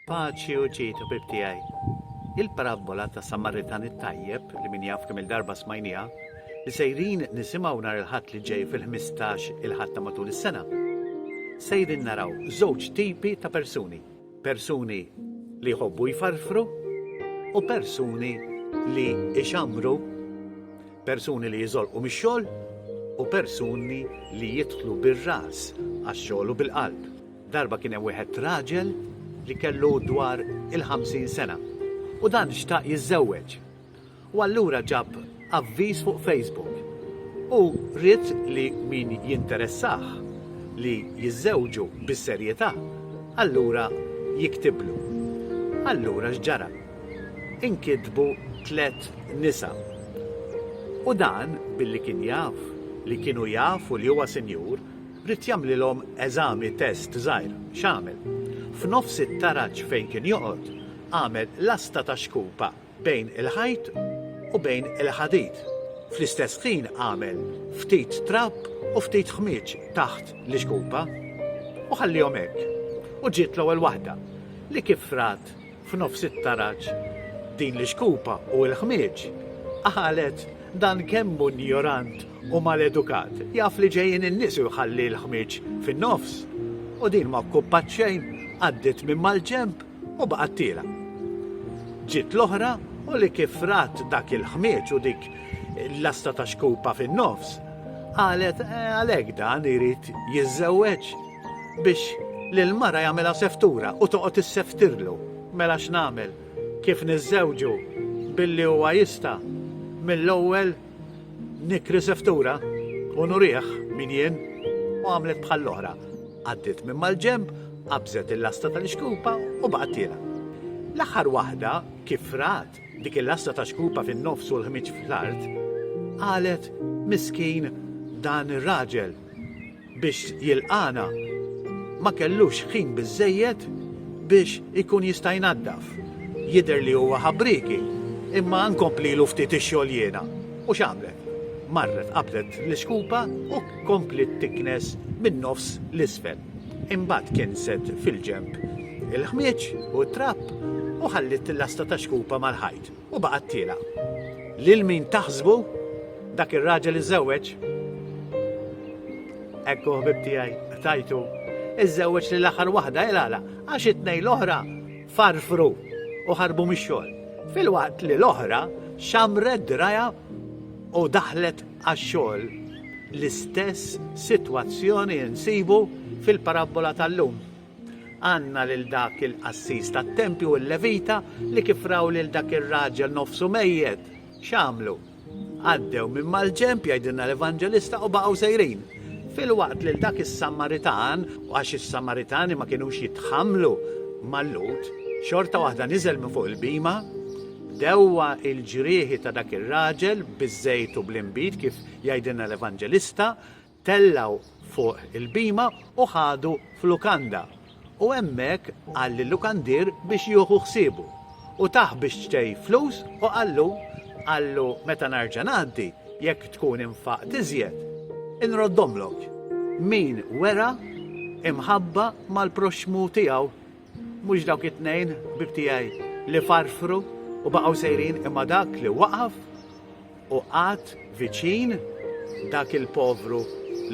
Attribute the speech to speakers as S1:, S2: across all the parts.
S1: Paċi u ċitu bibtijaj. Il-parabola ta' Samaritan it-tajjeb li min jaf kemm il-darba smajnija li sejrin nisimaw nar il-ħadd li ġej fil-15 il-ħadd ta' matul is-sena. Sejrin naraw żewġ tipi ta' persuni. Persuni li jħobbu jfarfru u persuni li ixamru, persuni li jżolqu mix-xogħol u persuni li jidħlu bir-ras għax-xogħol u bil-qalb. Darba kien hemm wieħed raġel li kellu dwar il-50 sena u dan xtaq jiżżewweġ. U allura ġab avviż fuq Facebook u rrid li min jinteressah li jiżżewġu bis-serjetà, allura jiktiblu. Allura x'ġara? Inkitbu 3 nisa. U dan billi kien jaf li kienu jafu li huwa senjur, rrid jagħmlilhom eżami test żgħir x'għamel. F'nofs it-taraġġ fejn kien joqgħod, għamel lasta ta' xkupa bejn il-ħajt u bejn il-ħadid. Fl-istess ħin għamel ftit trapp u ftit ħmieġ taħt l-xkupa u ħallihom hekk. U ġiet l-ewwel waħda li kif frat f'nofs it-taraġġ din l-xkupa u l-ħmieġ qalet dan kemm ignorant u maledukat. Jaf li ġejjin in-nies u jħalli l-ħmieġ fin-nofs. U din ma kkuppat xejn, għaddit minn mal-ġemp u baqgħet tira. Ġiet l-oħra u li kif rat dak il-ħmieġ u dik l-asta ta' xkupa fin-nofs, qalet għalhekk dan irid jiżżewweġ biex lil-mara jagħmilha seftura u toqgħod isseftirlu. Mela x'nagħmel? Kif niżżewġu billi huwa jista' mill-ewwel nikri seftura u nurih min jien u għamlet bħall-oħra. Għaddit minn mal-ġemp, qabżet il-lasta tal-xkupa u baqgħet tira. L-aħħar waħda kif rat dik il-lasta ta' xkupa fin-nofs u l-ħmiġ fl-art, qalet miskin dan ir-raġel biex jilqana ma kellux ħin biżżejjed biex ikun jista' jnaddaf. Jidher li huwa ħabriki, imma nkomplilu ftit ix-xogħol jiena. U x'għamlet? Marret qablet l-xkupa u komplit tiknes min-nofs l-isfel. Imbagħad kinset fil-ġemp il-ħmieġ u t-trapp u ħallit l-lasta ta' xkupa mal-ħajt u baqgħet tila. Lil min taħsbu dak ir-raġel iżżewweġ? Ekku ħbib tiegħi tajtu iżżewweġ lill-aħħar waħda għala għax it-tnejn l-oħra farfru u ħarbu mix-xogħol. Filwaqt li l-oħra xamret draja u daħlet għax-xogħol. L-istess sitwazzjoni nsibu fil-parabola tal-lum. Għanna lil dak il-qassis tat-tempju u l-levita li kif raw lil dak ir-raġel nofsu mejjed. X'għamlu? Għaddew minn mal-ġemp jgħidilna l-Evanġelista u baqgħu sejrin. Filwaqt lil dak is-Samaritan u għax is-Samaritani ma kinux jitħamlu mal-Lut, xorta waħda niżel minn fuq il-bima, dewwa il-ġrieħi ta' dak ir-raġel biż-żejt u bl-inbit kif jgħidilna l-Evanġelista, tellaw fuq il-bima u ħadu fl-lukanda. U hemmhekk għall il-lukandier biex jieħu ħsiebu. U taħ biex tgħid flus u qallu meta narġa' ngħaddi jekk tkun infaqt iżjed, inroddomlok. Min wera imħabba mal-proxmu tiegħu. Mhux dawk it-tnejn bib tiegħi li farfru u baqgħu sejrin imma dak li waqaf u qatt viċin dak il-povru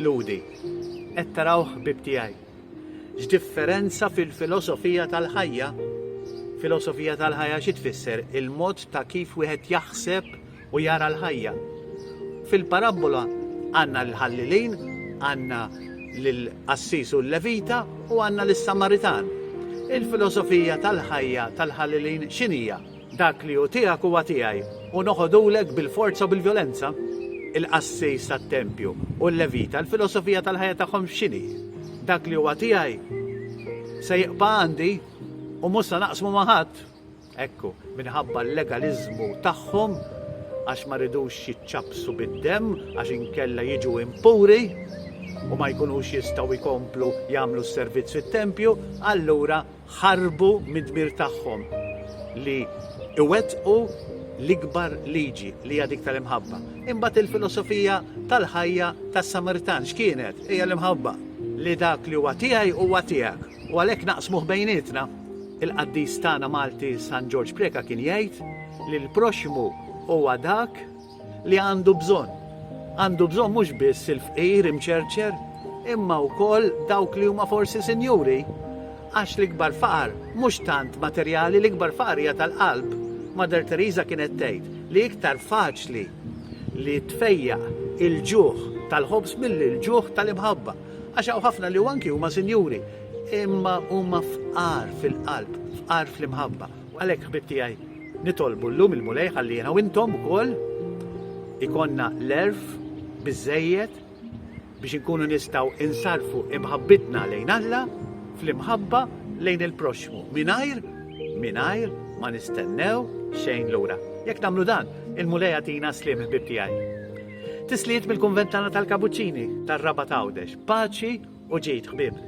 S1: ludi. Qed tarawh bib tiegħi. X'differenza fil-filosofija tal-ħajja? Filosofija tal-ħajja xi tfisser? Il-mod ta' kif wieħed jaħseb u jara l-ħajja. Fil-parabola għandna l-ħallilin, għandna lill-qassis u l-levita u għandna lis-Samaritan. Il-filosofija tal-ħajja tal-ħallilin x'inhija? Dak li hu tiegħek huwa tiegħi u noħodulek bil-forza u bil-vjolenza. Il-qassis tat-tempju u l-levita, il-filosofija tal-ħajja tagħhom x'inhi? Dak li huwa tiegħi se jiqpa' għandi u mhux se naqsmu ma' ħadd. Ekku, minħabba l-legaliżmu tagħhom għax ma ridux jiċċabsu bid-demm għax inkella jiġu impuri u ma jkunux jistgħu jkomplu jagħmlu s-servizz fit-tempju, allura ħarbu mid-dmir tagħhom li iwettqu l-ikbar liġi li hija dik tal-imħabba. Imbagħad il-filosofija tal-ħajja tas-Samaritan x'kienet? Hija l-imħabba li dak li huwa tiegħi huwa tiegħek u għalhekk naqsmuh bejnietna. il-qaddis tagħna Malti San George Preka kien jgħid li l-proxmu huwa dak li għandu bżonn. Għandu bżonn mhux biss il-fqir imċerċer, imma wkoll dawk li huma forsi sinjuri. Għax l-ikbar faqar mhux tant materjali, l-ikbar faqar hija tal-qalb. Mother Teresa kienet tgħid li iktar faċli li tfejja il-ġuħ tal-ħobs milli l-ġuħ tal-imħabba. Għax hawn ħafna li anki huma sinjuri, imma huma fqar fil-qalb, fqar fl-imħabba. Għalhekk ħbib tiegħi nitolbu llum il-mulej ħalli jiena u intom ukoll ikonna l-erf biżejjed biex inkunu nistgħu insarfu imħabbitna lejn Alla fl-imħabba lejn il-proxmu. Mingħajr ma nistennew xejn lura. Jekk nagħmlu dan, il-mulej tina slim ħbib tiegħi. Tisliet mill-Kunvent tagħna tal-Kabuċini tar-Raba Tawdex. Paċi u ġejt ħbib.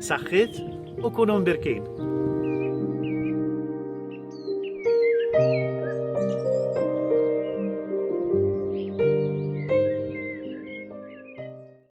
S1: Saħħit u kunu mbirkin.